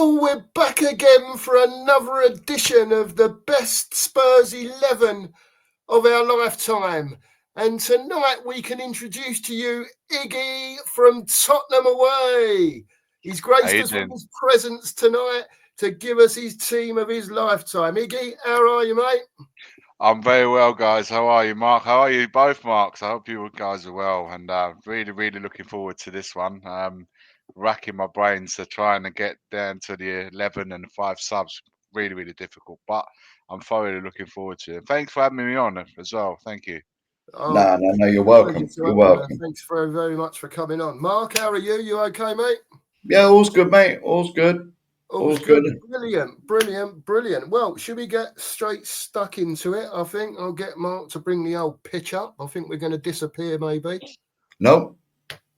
people, we're back again for another edition of the best Spurs 11 of our lifetime. And tonight we can introduce to you Iggy from Tottenham away. He's graced us with his presence tonight to give us his team of his lifetime. Iggy, how are you, mate? I'm very well, guys. How are you, Mark? How are you both, Marks? I hope you guys are well, and really looking forward to this one. Racking my brains to trying to get down to the 11 and 5 subs. Really difficult, but I'm thoroughly looking forward to it. Thanks for having me on as well. Thank you. Oh, No, you're welcome. You're welcome. Thanks very much for coming on. Mark, how are you? You okay, mate? Yeah, all's good, mate. All's good. All's good. Brilliant. Well, should we get straight stuck into it? I think I'll get Mark to bring the old pitch up. I think we're going to disappear, maybe. No,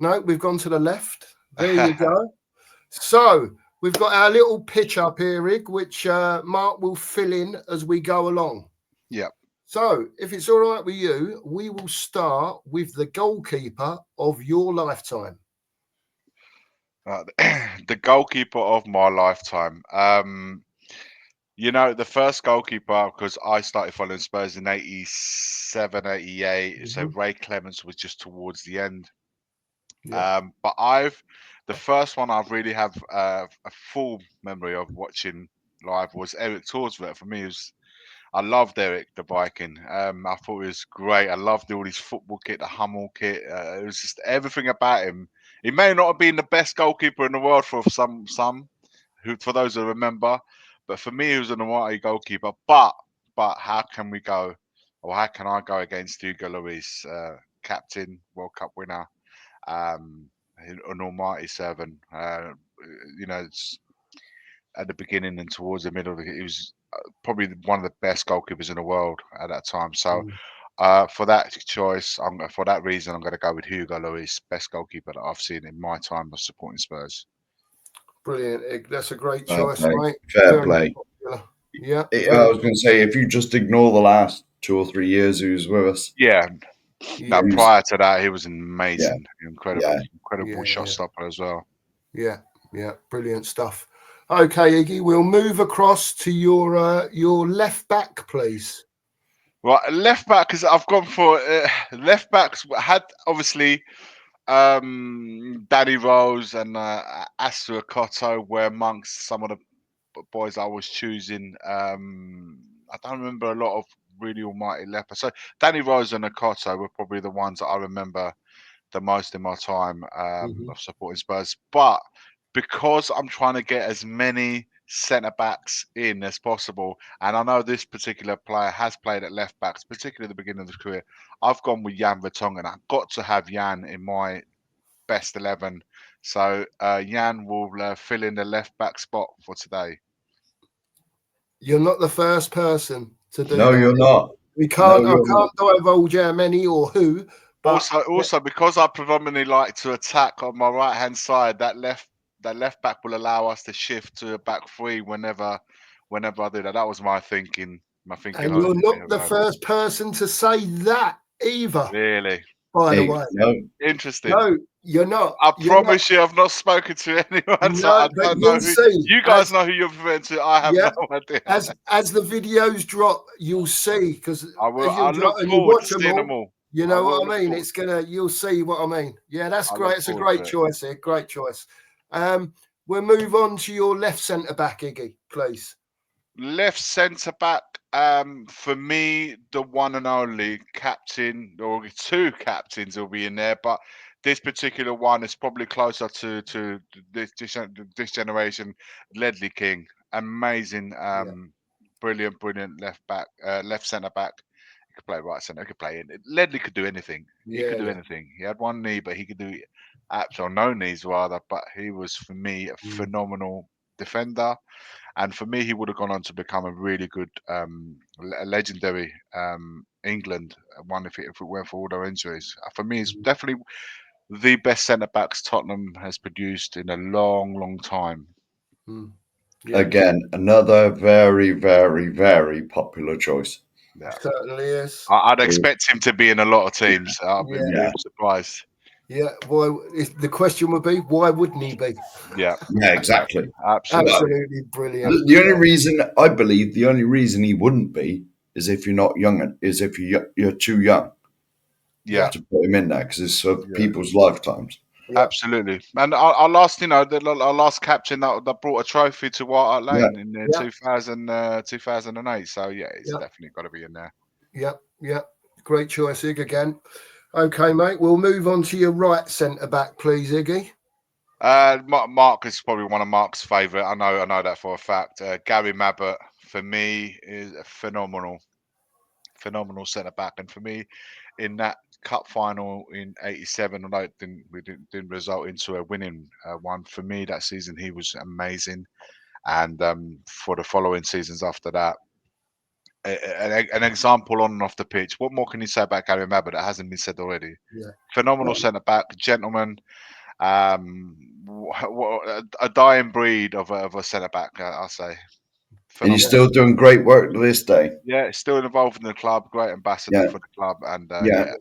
we've gone to the left. There you go. So we've got our little pitch up here, Rig, which Mark will fill in as we go along. Yeah. So if it's all right with you, we will start with the goalkeeper of your lifetime. The goalkeeper of my lifetime. The first goalkeeper, because I started following Spurs in 87, 88. Mm-hmm. So Ray Clements was just towards the end. Yeah. But the first one I really have a full memory of watching live was Eric Torsvert. For me, I loved Eric the Viking. I thought it was great. I loved all his football kit, the Hummel kit. It was just everything about him. He may not have been the best goalkeeper in the world for for those who remember, but for me, he was an almighty goalkeeper. But how can we go, or how can I go against Hugo Lloris, captain, World Cup winner, an almighty servant? It's at the beginning and towards the middle, he was probably one of the best goalkeepers in the world at that time. So for that choice, for that reason, I'm going to go with Hugo Lloris, best goalkeeper that I've seen in my time of supporting Spurs. Brilliant. That's a great choice, mate. Fair play. Yeah. I was going to say, if you just ignore the last 2 or 3 years he was with us. Yeah. No, prior to that, he was amazing. Yeah. Incredible shot stopper as well. Yeah. Brilliant stuff. Okay, Iggy, we'll move across to your left back, please. Right, left back, because I've gone for left backs. Had obviously Danny Rose and Asu Akoto were amongst some of the boys I was choosing. I don't remember a lot of really almighty left backs. So Danny Rose and Akoto were probably the ones that I remember the most in my time of supporting Spurs. But because I'm trying to get as many centre backs in as possible, and I know this particular player has played at left backs, particularly at the beginning of his career, I've gone with Jan Vertonghen. I've got to have Jan in my best 11. So Jan will fill in the left back spot for today. You're not the first person to do that. No, you're not. I can't divulge how many or who. But also, because I predominantly like to attack on my right hand side, that left back will allow us to shift to a back three whenever I do that. That was my thinking. And you're not the first person to say that either. Really? By the way. No. Interesting. No, you're not. I promise you, I've not spoken to anyone. No, so I don't know you guys know who you're referring to. I have no idea. As the videos drop, you'll see, because I look forward to seeing them all. You know what I mean? You'll see what I mean. Yeah, that's great. It's a great choice here. Great choice. We'll move on to your left centre back, Iggy, please. Left centre back, for me, the one and only captain, or two captains will be in there, but this particular one is probably closer to this generation. Ledley King, amazing, brilliant left centre back. He could play right centre. He could play in. Ledley could do anything. He could do anything. He had one knee, but he could do no knees rather. But he was, for me, a phenomenal defender. And for me, he would have gone on to become a really good, legendary England one if it went for all their injuries. For me, it's definitely the best centre backs Tottenham has produced in a long time. Yeah. Again, another very popular choice. Yeah. Certainly is. I'd expect him to be in a lot of teams. I'd be surprised. Yeah. Why? The question would be, why wouldn't he be? Yeah, Yeah, exactly. absolutely. Absolutely brilliant. The only reason I believe the only reason he wouldn't be is if you're not young, is if you're too young Yeah, to put him in there because it's of yeah. people's lifetimes. Yeah. Absolutely, and our last, our last captain that brought a trophy to White Hart Yeah, Lane in Yeah. 2008. So yeah, it's Yeah. definitely got to be in there. Yeah. Yeah. Great choice, Ig, again. Okay, mate. We'll move on to your right centre back, please, Iggy. Mark is probably one of Mark's favourite. I know that for a fact. Gary Mabbott for me is a phenomenal centre back, and for me, in that cup final in '87, although it didn't result into a winning one, for me that season he was amazing, and for the following seasons after that. An example on and off the pitch. What more can you say about Gary Mabbott that hasn't been said already? Yeah. Phenomenal centre back, gentleman, a dying breed of a centre back. I'll say and he's phenomenal. still doing great work to this day. Yeah, still involved in the club. Great ambassador Yeah, for the club, and yeah, yeah,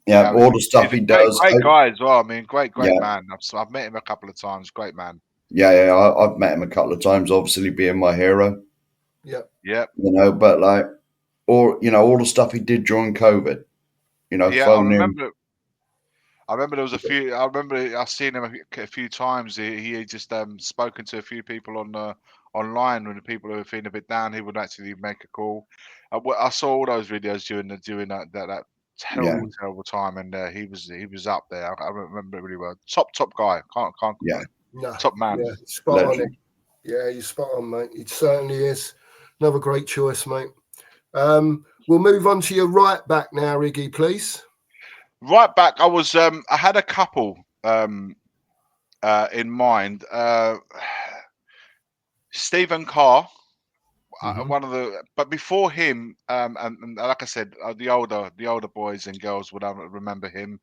yeah. Gary, All the stuff he's a he great, does. great guy as well. I mean, great Yeah, man. I've met him a couple of times. Great man. yeah. I've met him a couple of times. Obviously, being my hero, Yeah. Yep. but like, or all the stuff he did during COVID. Yeah, Phoning. I remember there was a few. I remember I've seen him a few times. He just spoken to a few people on online when the people who were feeling a bit down. He would actually make a call. I saw all those videos during that Yeah, terrible time, and he was up there. I remember it really well. Top guy. Can't yeah. complain. No. Top man. Yeah. Spot on it. Legend. Yeah, you're spot on, mate. It certainly is. Another great choice, mate. We'll move on to your right back now, Iggy, please. Right back. I had a couple in mind. Stephen Carr. Mm-hmm. One of the, but before him, and like I said, the older boys and girls would remember him.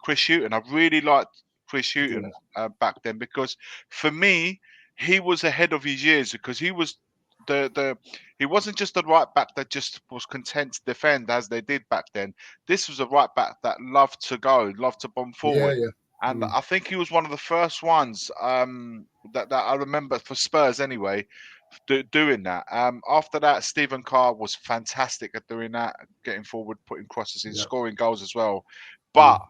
Chris Hughton. I really liked Chris Yeah. Hughton back then because for me, he was ahead of his years because he was the he wasn't just a right back that just was content to defend as they did back then. This was a right back that loved to go, loved to bomb Yeah. forward. Yeah. And I think he was one of the first ones that I remember for Spurs anyway, doing that. After that, Stephen Carr was fantastic at doing that, getting forward, putting crosses in, Yeah. scoring goals as well. Mm. But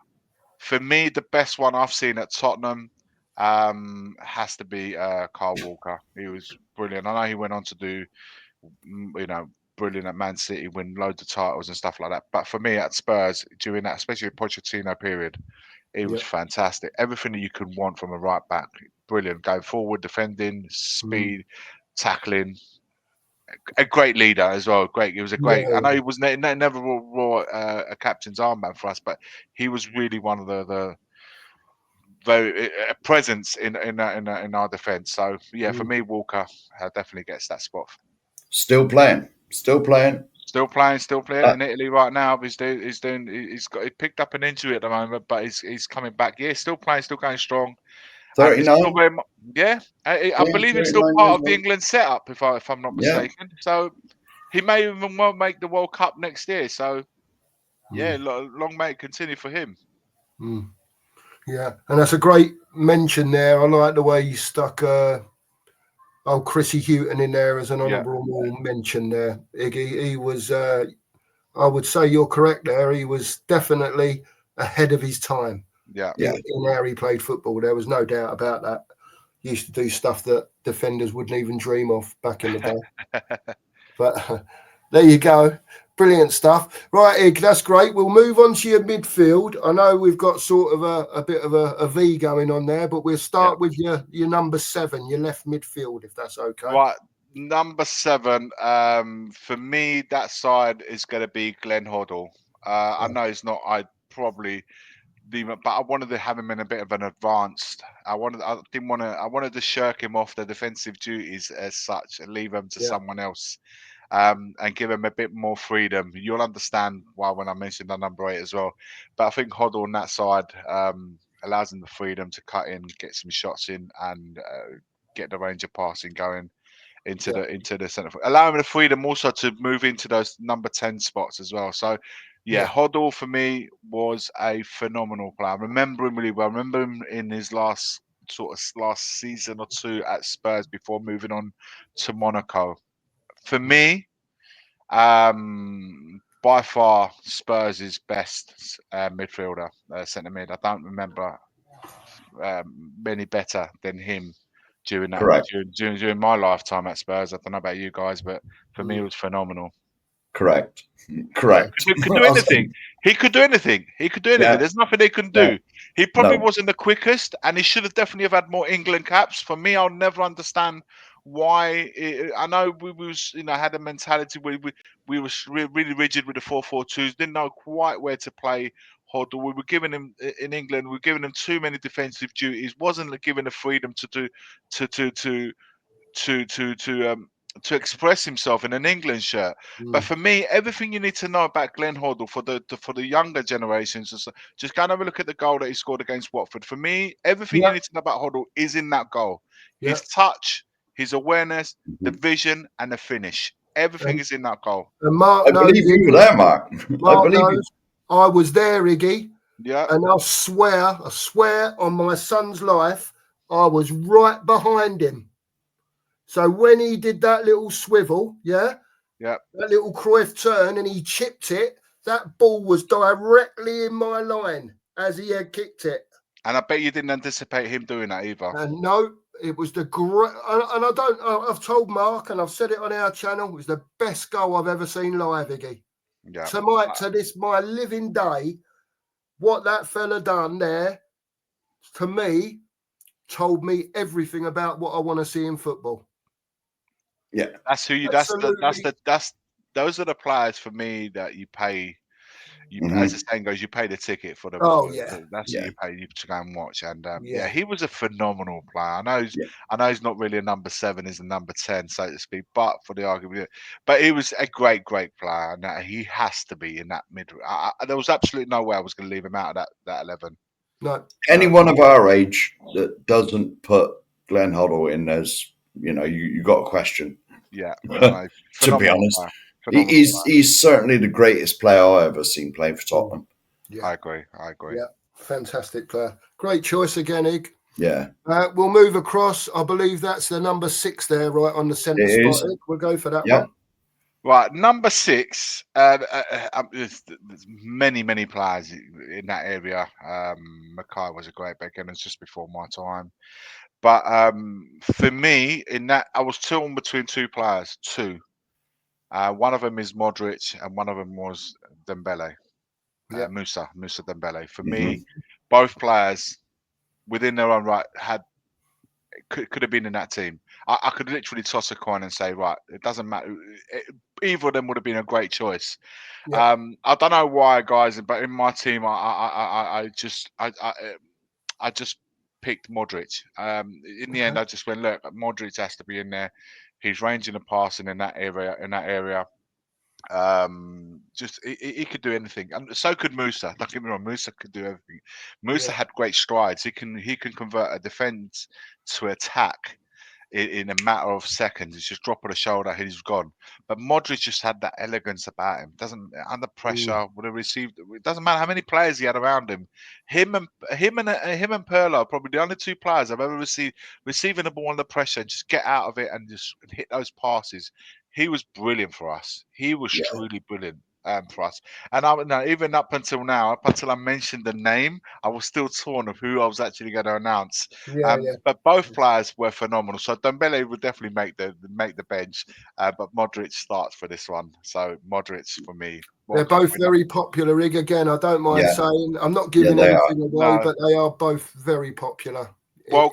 for me, the best one I've seen at Tottenham has to be Carl Walker. He was brilliant. I know he went on to do, brilliant at Man City, win loads of titles and stuff like that. But for me, at Spurs, during that, especially Pochettino period, he was Yeah. fantastic. Everything that you could want from a right back, brilliant. Going forward, defending, Mm. speed, tackling, a great leader as well. Great, he was a great. I Yeah. know he was never wore a captain's armband for us, but he was really one of the very presence in our defence. So yeah, for Mm. me, Walker definitely gets that spot. Still playing. Still playing. Still playing Uh, in Italy right now. He picked up an injury at the moment, but he's coming back. Yeah, still playing, still going strong, and it's still 39. very yeah. I Yeah, believe he's still 39 part years of the old. England setup, if I'm not Yeah. mistaken. So he may even well make the World Cup next year. So yeah, Mm. long may it continue for him. Mm. Yeah. And that's a great mention there. I like the way you stuck Chrissy Houghton in there as an Yeah, honourable mention there. Iggy. He was, I would say you're correct there. He was definitely ahead of his time yeah, Yeah. in how he played football. There was no doubt about that. He used to do stuff that defenders wouldn't even dream of back in the day. But there you go. Brilliant stuff. Right, Ig, that's great. We'll move on to your midfield. I know we've got sort of a bit of a V going on there, but we'll yeah. start with your number 7, your left midfield, if that's okay. Right, number 7. For me, that side is going to be Glenn Hoddle. I know it's not. I probably but I wanted to have him in a bit of an advanced. I didn't want to. I wanted to shirk him off the defensive duties as such and leave him to Yeah, someone else, and give him a bit more freedom. You'll understand why when I mentioned the number 8 as well. But I think Hoddle on that side allows him the freedom to cut in, get some shots in, and get the range of passing going into yeah, the centre, allowing him the freedom also to move into those number 10 spots as well. So Yeah, Hoddle for me was a phenomenal player. I remember him really well. I remember him in his last season or two at Spurs before moving on to Monaco. For me, by far Spurs' best midfielder, centre mid. I don't remember many better than him during that Correct. during my lifetime at Spurs. I don't know about you guys, but for me, it was phenomenal. Correct. Could do anything. He could do anything. He could do anything. Yeah. There's nothing he couldn't do. He probably No. wasn't the quickest, and he should have definitely have had more England caps. For me, I'll never understand why. I know we was, had a mentality where we were really rigid with the 4-4-2s. Didn't know quite where to play Hoddle. We were giving him in England. We were giving him too many defensive duties. Wasn't given the freedom to express himself in an England shirt. But for me, everything you need to know about Glenn Hoddle for the younger generations, just go and have a look at the goal that he scored against Watford. For me, everything you need to know about Hoddle is in that goal. His touch, his awareness, the vision, and the finish. Everything is in that goal. And Mark I believe you were there, Mark. I believe knows I was there, Iggy. Yeah. And I swear on my son's life, I was right behind him. So when he did that little swivel, that little Cruyff turn, and he chipped it, that ball was directly in my line as he had kicked it. And I bet you didn't anticipate him doing that either. And no, it was the great. And I've told Mark, and I've said it on our channel, it was the best goal I've ever seen live, Iggy. Yeah. To my living day, what that fella done there, to me, told me everything about what I want to see in football. Yeah, that's who you. Those are the players for me that you pay. As the saying goes, you pay the ticket for the. That's who you pay to go and watch. And he was a phenomenal player. I know he's not really a number 7, he's a number 10, so to speak. But for the argument, but he was a great player, and he has to be in that mid. There was absolutely no way I was going to leave him out of that 11. No, anyone of our age that doesn't put Glenn Hoddle in as you got a question. Yeah, to be honest, he's certainly the greatest player I've ever seen playing for Tottenham. Yeah, I agree. Yeah, fantastic player. Great choice again, Ig. Yeah. We'll move across. I believe that's the number 6 there, right on the centre spot. Ig. We'll go for that one. Right, number 6. There's many players in that area. Mackay was a great back end. It's just before my time. But for me, in that, I was torn between 2 players. One of them is Modric, and one of them was Dembele. Musa Dembele. For me, both players, within their own right, could have been in that team. I could literally toss a coin and say, right, it doesn't matter. Either of them would have been a great choice. I don't know why, guys, but in my team, I just picked Modric. In the end, I just went, look, Modric has to be in there. He's ranging and passing in that area. He could do anything, and so could Musa. Don't get me wrong, Musa could do everything. Musa had great strides. He can convert a defense to attack in a matter of seconds. It's just drop of the shoulder, he's gone. But Modric just had that elegance about him. Doesn't under pressure would have received. It doesn't matter how many players he had around him. Him and Pirlo are probably the only 2 players I've ever receiving the ball under pressure and just get out of it and just hit those passes. He was brilliant for us. He was truly brilliant for us. And even up until I mentioned the name, I was still torn of who I was actually going to announce. But both players were phenomenal. So Dembele would definitely make the bench, but Modric starts for this one. So Modric for me. They're both very popular, Ig. Again, I don't mind saying. I'm not giving anything away, but they are both very popular. Well,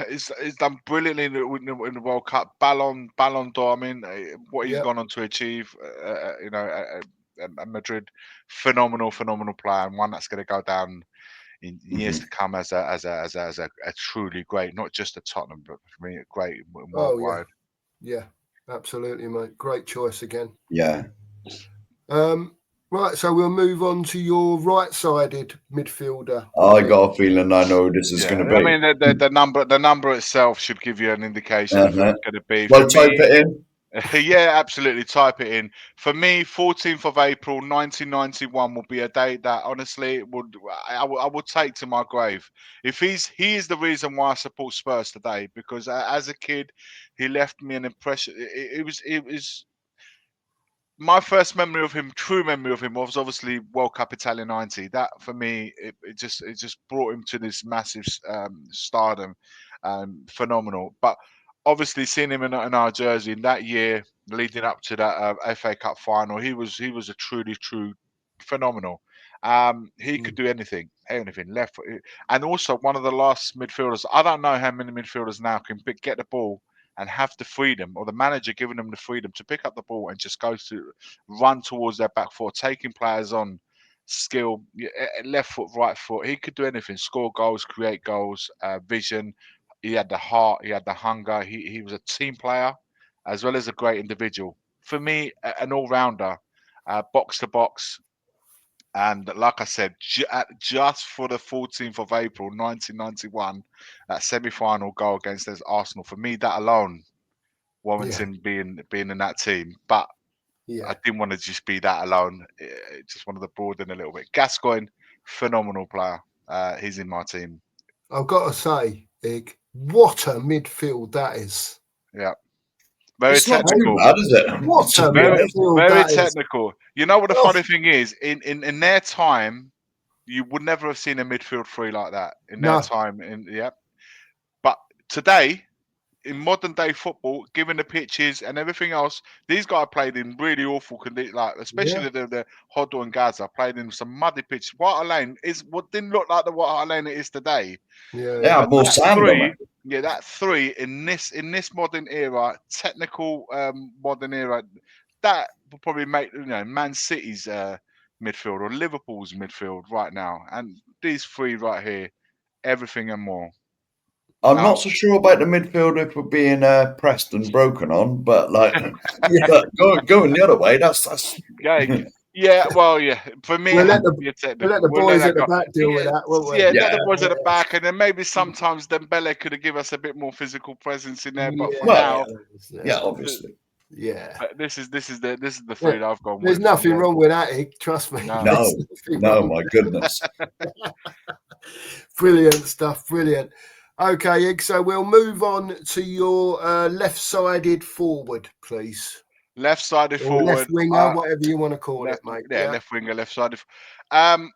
he's done brilliantly in the World Cup. Ballon d'Or. I mean, what he's gone on to achieve, at Madrid, phenomenal player, and one that's going to go down in years to come as a truly great, not just at Tottenham, but for me, great worldwide. Yeah, absolutely, mate. Great choice again. Yeah. Right, so we'll move on to your right-sided midfielder. I got a feeling I know who this is going to be. I mean, the number itself should give you an indication of who it's going to be. Well, type it in. Yeah, absolutely. Type it in. For me, 14th of April, 1991 will be a date that honestly I would take to my grave. If he is the reason why I support Spurs today, because as a kid, he left me an impression. It was my first memory of him, true memory of him, was obviously World Cup Italia '90. That for me, it just brought him to this massive stardom, phenomenal. But obviously, seeing him in our jersey in that year, leading up to that FA Cup final, he was a truly true phenomenal. He could do anything left, and also one of the last midfielders. I don't know how many midfielders now can get the ball and have the freedom, or the manager giving them the freedom to pick up the ball and just go to run towards their back foot, taking players on, skill, left foot, right foot. He could do anything: score goals, create goals, vision. He had the heart, he had the hunger. He was a team player as well as a great individual. For me, an all rounder, box to box. And like I said, just for the 14th of April 1991, that semi-final goal against Arsenal, for me, that alone, Warrington being in that team. But I didn't want to just be that alone. Just wanted to broaden a little bit. Gascoigne, phenomenal player. He's in my team. I've got to say, Ig, what a midfield that is. Yeah. Very It's not too technical. bad, is it? What a Very, midfield very that is. technical. You know what the Oh. funny thing is? In their time, you would never have seen a midfield three like that in their No. time. But today, in modern day football, given the pitches and everything else, these guys played in really awful conditions. Like especially the Hoddle and Gaza played in some muddy pitches. White Hart Lane is what didn't look like the White Hart Lane it is today. They have more sand on it. Yeah, that three in this modern era, technical modern era, that will probably make Man City's midfield or Liverpool's midfield right now, and these three right here, everything and more. I'm not so sure about the midfield if we're being pressed and broken on, but like going the other way, that's yeah. Well, yeah. For me, we'll it let has to be a technical. let the boys at the back deal with that, won't we? Yeah, let the boys at the back, and then maybe sometimes Dembele could have given us a bit more physical presence in there. But for now, obviously. Yeah. But this is the three that I've gone There's with. nothing wrong with that, Ig, trust me. No, my goodness. Brilliant stuff, brilliant. Okay, Ig, so we'll move on to your left-sided forward, please. Left-sided or forward, left winger, whatever you want to call it, mate. Yeah, left winger, left-sided. I'm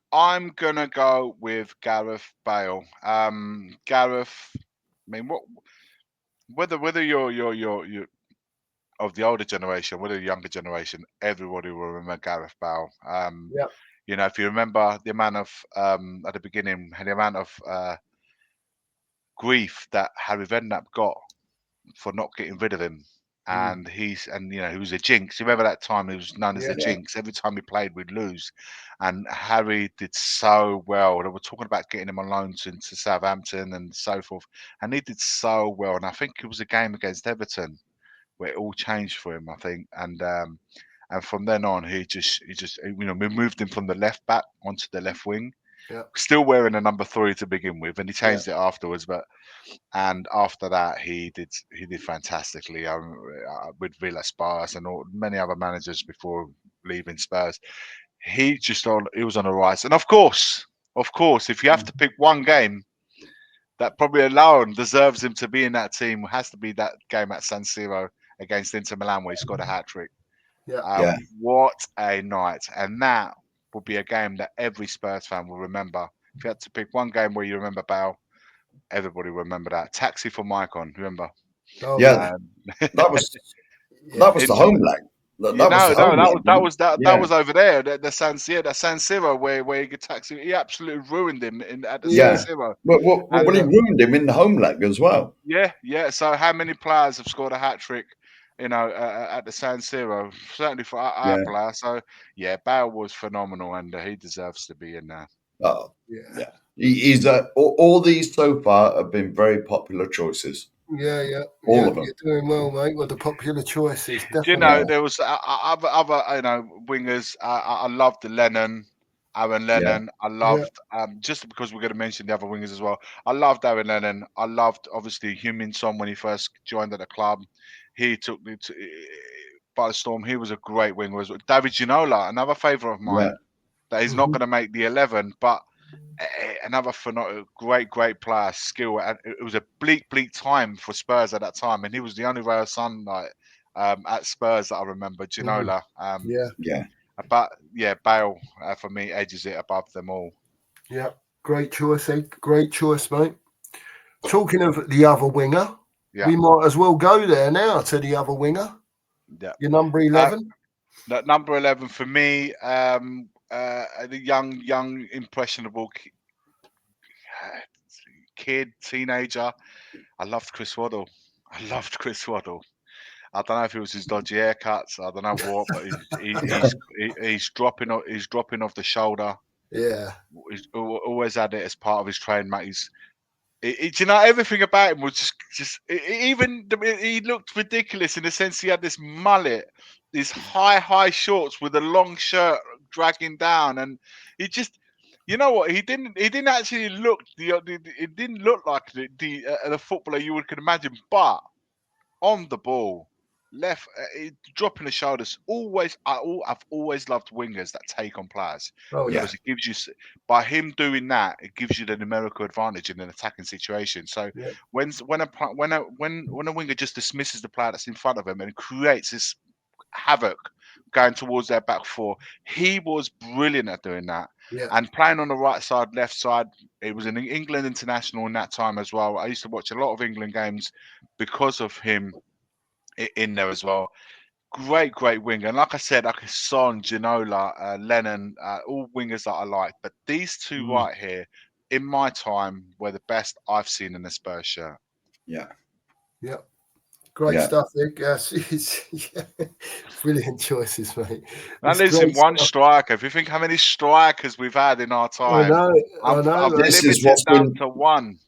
gonna go with Gareth Bale. Gareth. I mean, whether you're of the older generation, whether the younger generation, everybody will remember Gareth Bale. If you remember the amount of at the beginning, the amount of grief that Harry Redknapp got for not getting rid of him. And he was a jinx. You remember that time he was known as the jinx. Every time he played, we'd lose. And Harry did so well. They were talking about getting him on loan to Southampton and so forth. And he did so well. And I think it was a game against Everton where it all changed for him, I think. And from then on, we moved him from the left back onto the left wing. Yeah. Still wearing a number 3 to begin with, and he changed it afterwards. And after that, he did fantastically with Villas-Boas and many other managers before leaving Spurs. He was on a rise. And of course, if you have to pick one game that probably alone deserves him to be in that team, has to be that game at San Siro against Inter Milan where he scored a hat-trick. What a night. And that will be a game that every Spurs fan will remember. If you had to pick one game where you remember Bale, everybody will remember that. Taxi for Maicon, remember? That was the home leg. That was over there. The San Siro where he could taxi. He absolutely ruined him at the San Siro. Well, he ruined him in the home leg as well. Yeah. So how many players have scored a hat trick? At the San Siro, certainly for our player. So Bale was phenomenal, and he deserves to be in there. Oh yeah. He's all these so far have been very popular choices. All of them. You're doing well, mate. With the popular choices, definitely. There was other wingers. I loved Aaron Lennon. I loved just because we're going to mention the other wingers as well. I loved Aaron Lennon. I loved obviously Heung-min Son when he first joined at the club. He took me to. by the storm. He was a great winger as well. David Ginola, another favourite of mine, that is not going to make the 11, but another great player, skill. And it was a bleak time for Spurs at that time, and he was the only ray of sunlight at Spurs that I remember. Ginola. But yeah, Bale for me edges it above them all. Yeah, great choice, Ed. Great choice, mate. Talking of the other winger, we might as well go there now to the other winger. Yeah, your number 11. Number 11 for me, the young impressionable kid, teenager. I loved Chris Waddle. I don't know if it was his dodgy haircuts. I don't know what, but he's dropping off the shoulder. Yeah, He's always had it as part of his training, mate. You know, everything about him was just he looked ridiculous in the sense he had this mullet, these high shorts with a long shirt dragging down, and he just, you know what, he didn't actually look it didn't look like the footballer you could imagine, but on the ball, left dropping the shoulders. I've always loved wingers that take on players because it gives you, by him doing that, it gives you the numerical advantage in an attacking situation. So when a winger just dismisses the player that's in front of him and creates this havoc going towards their back four, he was brilliant at doing that. And playing on the right side, left side, it was an England international in that time as well. I used to watch a lot of England games because of him in there as well. Great winger. And like I said, like Son, Ginola, Lennon, all wingers that I like. But these two right here, in my time, were the best I've seen in a Spurs shirt. Yeah. Great stuff, Nick. Brilliant choices, mate. Now listen, one striker. If you think how many strikers we've had in our time, I know. I've limited down to one.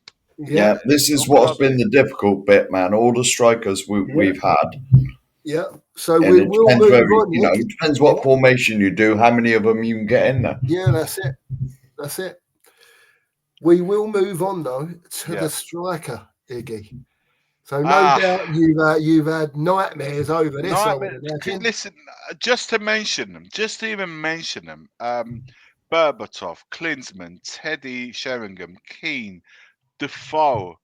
Yeah, this is what's been the difficult bit, man. All the strikers we've had. Yeah, so we will move on. It depends what formation you do, how many of them you can get in there. Yeah, that's it. We will move on though to the striker, Iggy. So no doubt you've had nightmares over this. Listen, just to even mention them, Berbatov, Klinsmann, Teddy Sheringham, Keane, Defoe.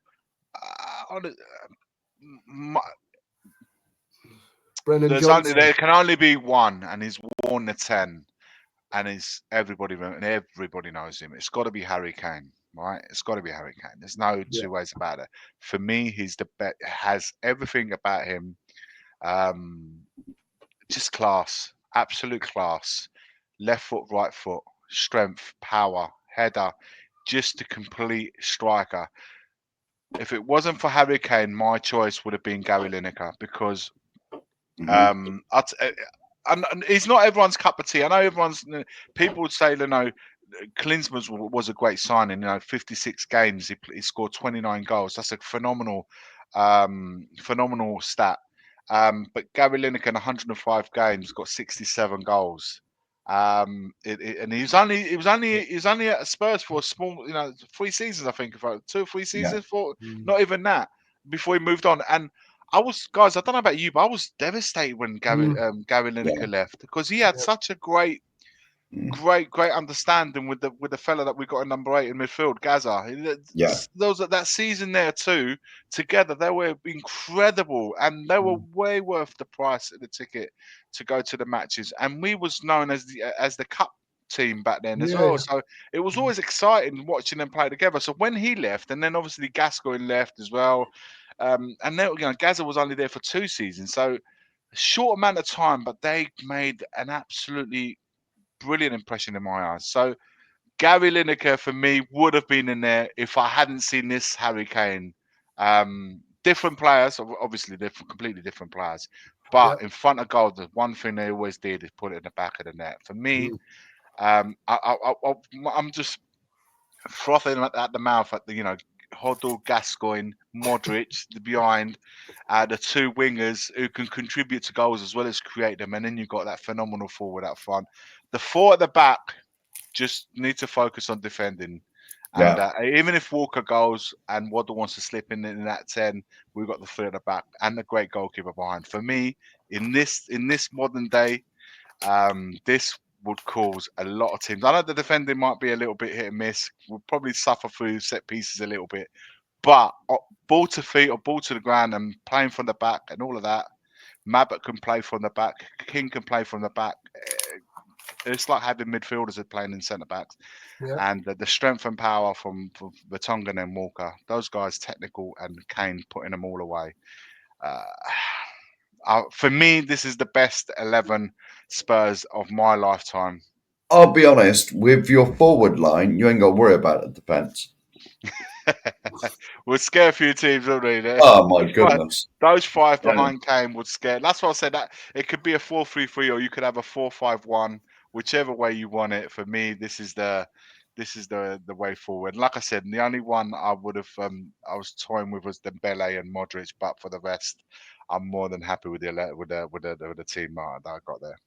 There can only be one, and he's worn the 10, and everybody knows him. It's got to be Harry Kane, right? It's got to be Harry Kane. There's no two ways about it. For me, he's the best. Has everything about him, just class, absolute class. Left foot, right foot, strength, power, header, just a complete striker. If it wasn't for Harry Kane, my choice would have been Gary Lineker because and he's not everyone's cup of tea. I know people would say, Klinsmann was a great signing. 56 games, he scored 29 goals. That's a phenomenal stat. But Gary Lineker in 105 games got 67 goals. And he was only at Spurs for a small, 3 seasons, I think, 2 or 3 seasons, not even that, before he moved on. And I don't know about you, but I was devastated when Gary Lineker left because he had such a great understanding with the fella that we got in number 8 in midfield, Gaza. That season there too, together they were incredible, and they were way worth the price of the ticket to go to the matches. And we was known as the cup team back then as well. So it was always exciting watching them play together. So when he left, and then obviously Gascoigne left as well, and then Gaza was only there for 2 seasons, so a short amount of time, but they made an absolutely brilliant impression in my eyes. So Gary Lineker for me would have been in there if I hadn't seen this Harry Kane. Different players, obviously completely different players, but in front of goal, the one thing they always did is put it in the back of the net. For me, I'm just frothing at the mouth at the Hoddle, Gascoigne, Modric, behind the 2 wingers who can contribute to goals as well as create them, and then you've got that phenomenal forward up front. The 4 at the back just need to focus on defending, And even if Walker goes and Waddle wants to slip in that 10, we've got the 3 at the back and a great goalkeeper behind. For me, in this modern day, this would cause a lot of teams. I know the defending might be a little bit hit and miss. We'll probably suffer through set pieces a little bit. But ball to feet or ball to the ground and playing from the back and all of that, Mabbott can play from the back. King can play from the back. It's like having midfielders that playing in centre backs, and the strength and power from Vertonghen and Walker. Those guys, technical, and Kane putting them all away. For me, this is the best 11 Spurs of my lifetime. I'll be honest, with your forward line, you ain't got to worry about the defence. Would scare a few teams, wouldn't they? Oh my goodness! Those 5 behind Kane would scare. That's why I said that it could be a 4-3-3 or you could have a 4-5-1, whichever way you want it. For me, this is the way forward. Like I said, the only one I would have I was toying with was Dembele and Modric, but for the rest, I'm more than happy with the team that I got there.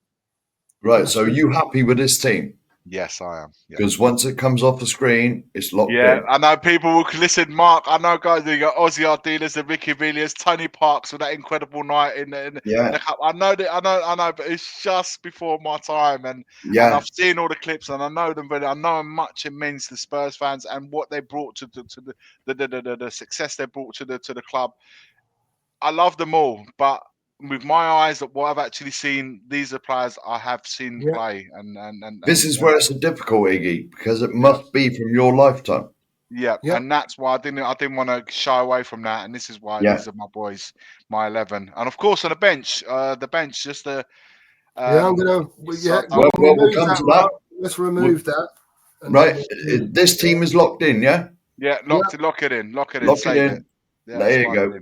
Right. So, are you happy with this team? Yes, I am. Because once it comes off the screen, it's locked in. I know people will listen. Mark, I know guys. You got Ozzy Ardiles and Ricky Villiers, Tony Parks with that incredible night in the cup. I know that. I know, but it's just before my time, and I've seen all the clips, and I know them. But I know how much it means to Spurs fans and what they brought to the success they brought to the club. I love them all, but with my eyes, what I've actually seen, these are players I have seen play, and this is where it's a difficult, Iggy, because it must be from your lifetime. Yeah, and that's why I didn't want to shy away from that, and this is why these are my boys, my 11, and of course on the bench, just the. I'm gonna. We'll come to that. Let's remove that. Right, this team is locked in, yeah. Yeah, lock it in. Save it. Yeah, there you go.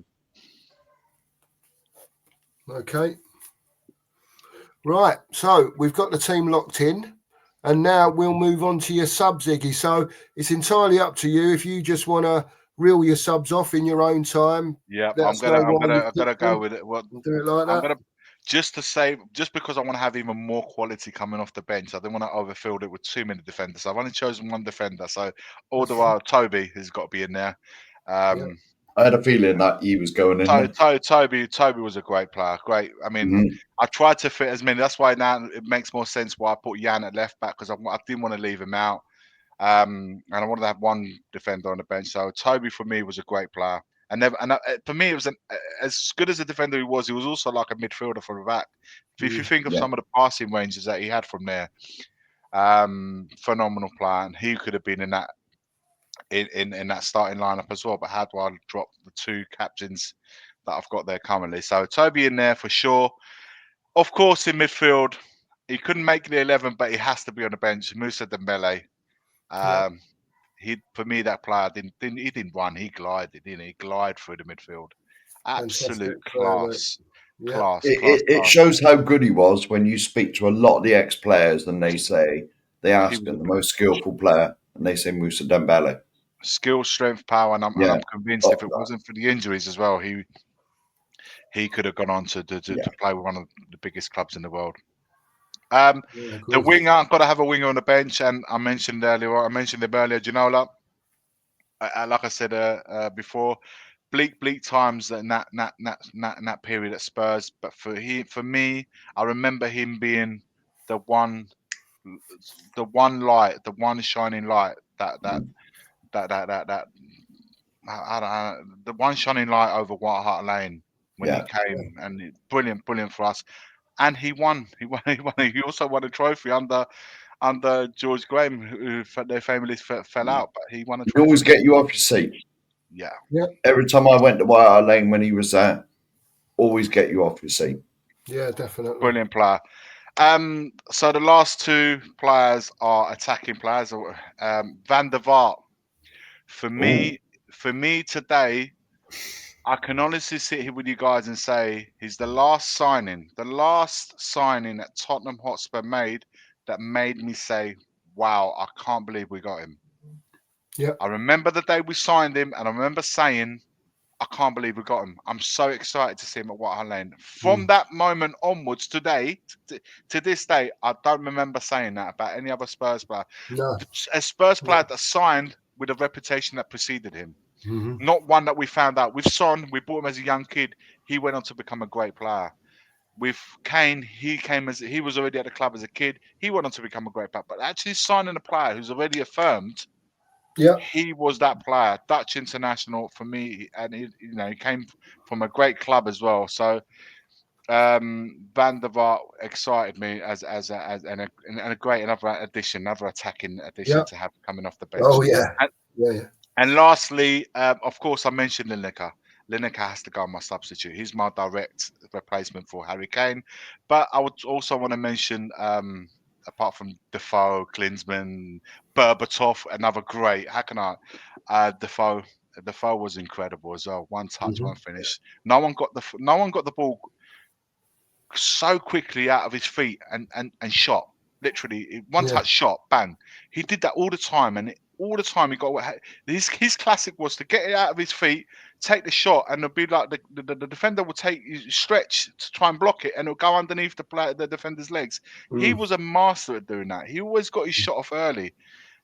Okay. Right, so we've got the team locked in, and now we'll move on to your subs, Iggy. So it's entirely up to you if you just want to reel your subs off in your own time. Yeah, I'm gonna go with it. Do it like that. Just because I want to have even more quality coming off the bench, I don't want to overfill it with too many defenders. So I've only chosen one defender, so all the while Toby has got to be in there. I had a feeling that he was going in. Toby was a great player. Great. I mean, I tried to fit as many. That's why now it makes more sense why I put Jan at left back, because I didn't want to leave him out. And I wanted to have one defender on the bench. So Toby for me was a great player. For me, it was as good as a defender he was also like a midfielder from the back. If you think of some of the passing ranges that he had from there, phenomenal player, and he could have been in that starting lineup as well. But how do I drop the 2 captains that I've got there currently? So Toby in there for sure. Of course, in midfield, he couldn't make the 11, but he has to be on the bench. Moussa Dembele. For me, that player didn't run. He glided, didn't he? Glide through the midfield. Absolute class. Class. It shows how good he was when you speak to a lot of the ex-players and they say they ask him the most skillful player, and they say Moussa Dembele. Skill, strength, power, and I'm convinced if it wasn't for the injuries as well, he could have gone on to play with one of the biggest clubs in the world. The winger, I've got to have a winger on the bench, and I mentioned him earlier, Ginola. Like I said before, bleak times in that period at Spurs. But for me, I remember him being the one light, the one shining light the one shining light over White Hart Lane when he came, and brilliant for us. And he won. He also won a trophy under George Graham, who they famously fell out, but he won a trophy. He always get you off your seat. Yeah. Every time I went to White Hart Lane when he was there, always get you off your seat. Yeah, definitely. Brilliant player. So the last 2 players are attacking players. Van der Vaart. For me today, I can honestly sit here with you guys and say he's the last signing that Tottenham Hotspur made that made me say, wow, I can't believe we got him. Yeah. I remember the day we signed him, and I remember saying, I can't believe we got him. I'm so excited to see him at White Hart Lane. From that moment onwards, today, to this day, I don't remember saying that about any other Spurs player. No. A Spurs player that signed with a reputation that preceded him. Mhm. Not one that we found out. With Son, we bought him as a young kid. He went on to become a great player. With Kane, he was already at the club as a kid. He went on to become a great player. But actually signing a player who's already affirmed, Yeah. he was that player, Dutch international for me, and he came from a great club as well. So Van der Vaart excited me as a great another attacking addition Yeah. to have coming off the bench. Oh yeah. Yeah. And lastly, of course, I mentioned Lineker. Lineker has to go on my substitute. He's my direct replacement for Harry Kane. But I would also want to mention, apart from Defoe, Klinsmann, Berbatov, another great. How can I? Defoe. Defoe was incredible as well. One touch, one finish. No one got the ball so quickly out of his feet and shot. Literally, one Yeah. touch shot, bang. He did that all the time, and all the time he got his classic was to get it out of his feet, take the shot, and it'll be like the defender will stretch to try and block it, and it'll go underneath the defender's legs. He was a master at doing that. He always got his shot off early.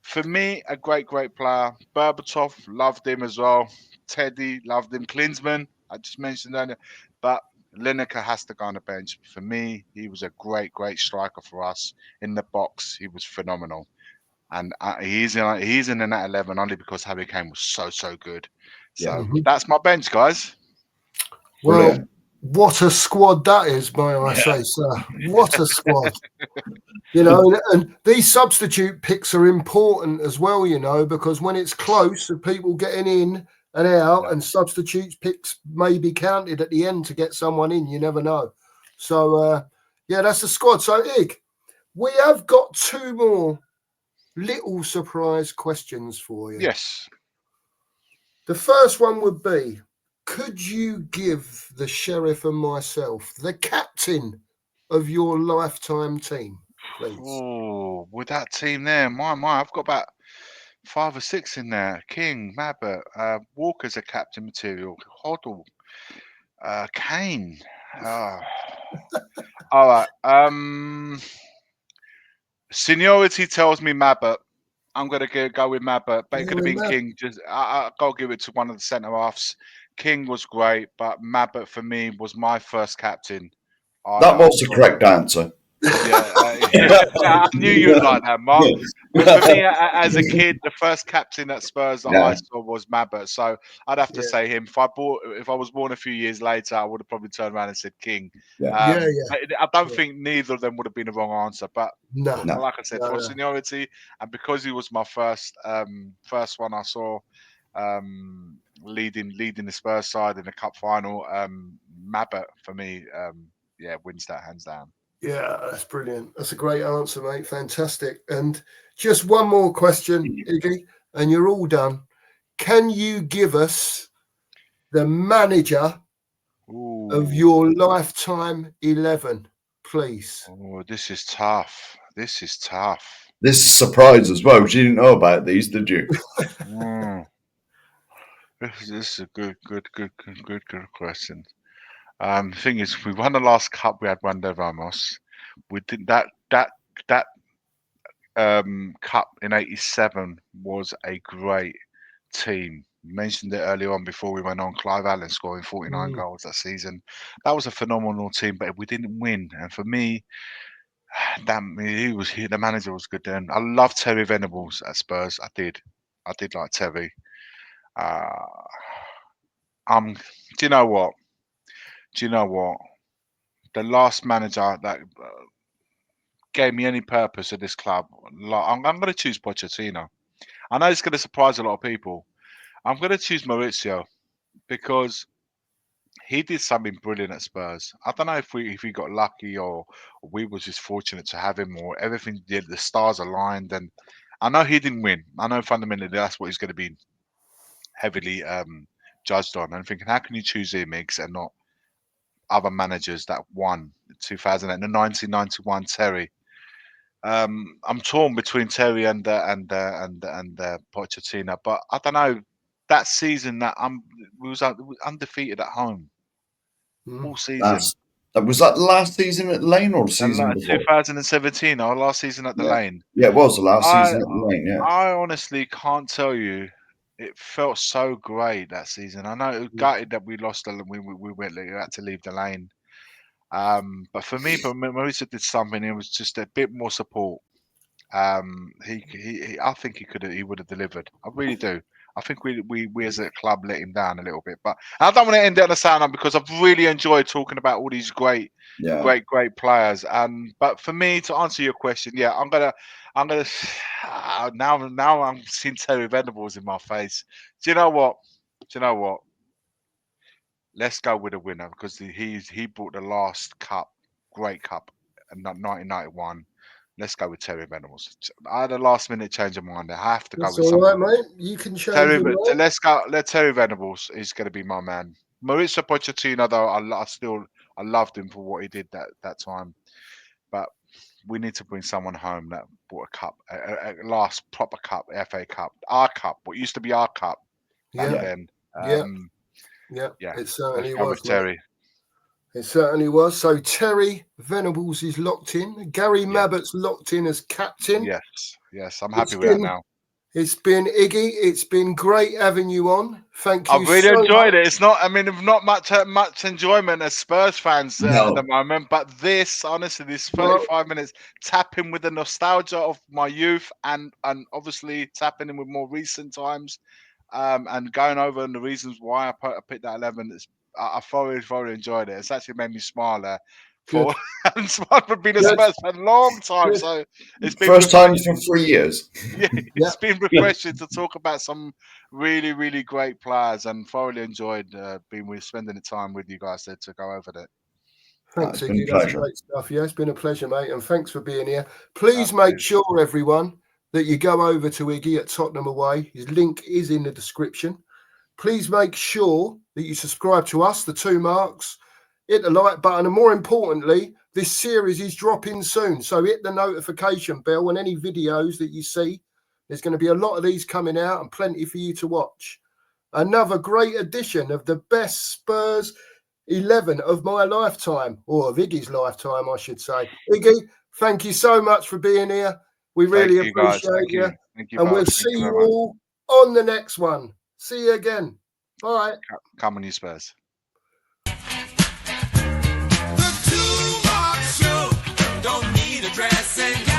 For me, a great player. Berbatov, loved him as well. Teddy, loved him. Klinsmann, I just mentioned earlier, but Lineker has to go on the bench. For me, he was a great striker for us in the box. He was phenomenal, and he's in that 11 only because Harry Kane was so good. So that's my bench, guys. Well, Brilliant. what a squad that is, may I say, sir? What a squad. And these substitute picks are important as well, because when it's close of people getting in and out, and substitutes picks may be counted at the end to get someone in, you never know. So, that's the squad. So, Ig, we have got 2 more little surprise questions for you. Yes. The first one would be, could you give the Sheriff and myself the captain of your lifetime team, please? Oh, with that team there, my, I've got about 5 or 6 in there. King, Mabbott, Walker's a captain material. Hoddle, Kane. All right. Seniority tells me Mabbott. I'm gonna go with Mabbott, but it could have been King. I'll give it to one of the centre halves. King was great, but Mabbott for me was my first captain. That was the correct answer. Yeah, I knew you'd like that, Mark. For me, as a kid, the first captain at Spurs that I saw was Mabbott, so I'd have to say him. If I was born a few years later, I would have probably turned around and said King. I don't think neither of them would have been the wrong answer, but like I said, for seniority and because he was my first one I saw leading the Spurs side in the cup final, Mabbott for me, wins that hands down. Yeah, that's brilliant. That's a great answer, mate. Fantastic. And just one more question, Iggy, and you're all done. Can you give us the manager of your lifetime 11, please? Oh, this is tough. This is a surprise as well. You didn't know about these, did you? This is a good question. The thing is, we won the last cup. We had Wander Ramos. We did that cup in '87 was a great team. Mentioned it earlier on before we went on. Clive Allen scoring 49 goals that season. That was a phenomenal team, but we didn't win. And for me, the manager was good then. I loved Terry Venables at Spurs. I did like Terry. Do you know what? The last manager that gave me any purpose at this club, I'm going to choose Pochettino. I know it's going to surprise a lot of people. I'm going to choose Maurizio because he did something brilliant at Spurs. I don't know if we got lucky or we was just fortunate to have him or everything did. The stars aligned, and I know he didn't win. I know fundamentally that's what he's going to be heavily judged on. And thinking, how can you choose him, Miggs, and not other managers that won 2008 and the 1991 Terry? I'm torn between Terry and Pochettino, but I don't know. That season that we was undefeated at home all season. Was that last season at Lane or the season before? 2017, our last season at the Lane. Yeah, it was the last season at the Lane. Yeah. I honestly can't tell you. It felt so great that season. I know it was gutted that we lost and we had to leave the Lane. But for me, but Marisa did something. It was just a bit more support. I think he would have delivered. I really do. I think we as a club let him down a little bit. But I don't want to end it on a sound because I've really enjoyed talking about all these great players. But for me to answer your question, yeah, I'm gonna now I'm seeing Terry Venables in my face. Do you know what? Let's go with a winner because he brought the last great cup, in 1991. Let's go with Terry Venables. I had a last minute change of mind. I have to go with all someone. right, mate. You can change your mind. Let's go. Let Terry Venables is going to be my man. Mauricio Pochettino, though, I loved him for what he did that time. But we need to bring someone home that brought a cup, a last proper cup, FA Cup, our cup, what used to be our cup back then. Yeah, it certainly let's go was. with Terry. It certainly was. So Terry Venables is locked in. Gary Mabbott's locked in as captain. Yes, I'm happy with that now. It's been Iggy. It's been great having you on. Thank you. I've really enjoyed it. It's not. I mean, not much enjoyment as Spurs fans at the moment. But this, honestly, this 35 minutes tapping with the nostalgia of my youth, and obviously tapping in with more recent times, and going over and the reasons why I picked that 11. I thoroughly enjoyed it. It's actually made me smile there. And smiled for being a Spurs fan a long time. So it's been first time for 3 years. Yeah, it's been refreshing to talk about some really, really great players, and thoroughly enjoyed spending the time with you guys there to go over that. Thanks, Iggy. That's great stuff. Yeah, it's been a pleasure, mate, and thanks for being here. Please make sure, everyone, that you go over to Iggy at Tottenham Away. His link is in the description. Please make sure that you subscribe to us, the Two Marks. Hit the like button, and more importantly, this series is dropping soon. So hit the notification bell on any videos that you see. There's going to be a lot of these coming out and plenty for you to watch. Another great edition of the best Spurs 11 of my lifetime, or of Iggy's lifetime, I should say. Iggy, thank you so much for being here. We really appreciate you. Thank you. And we'll see you all on the next one. See you again. Bye. Come on, you Spurs. The Two Marks Show. Don't need a dressing.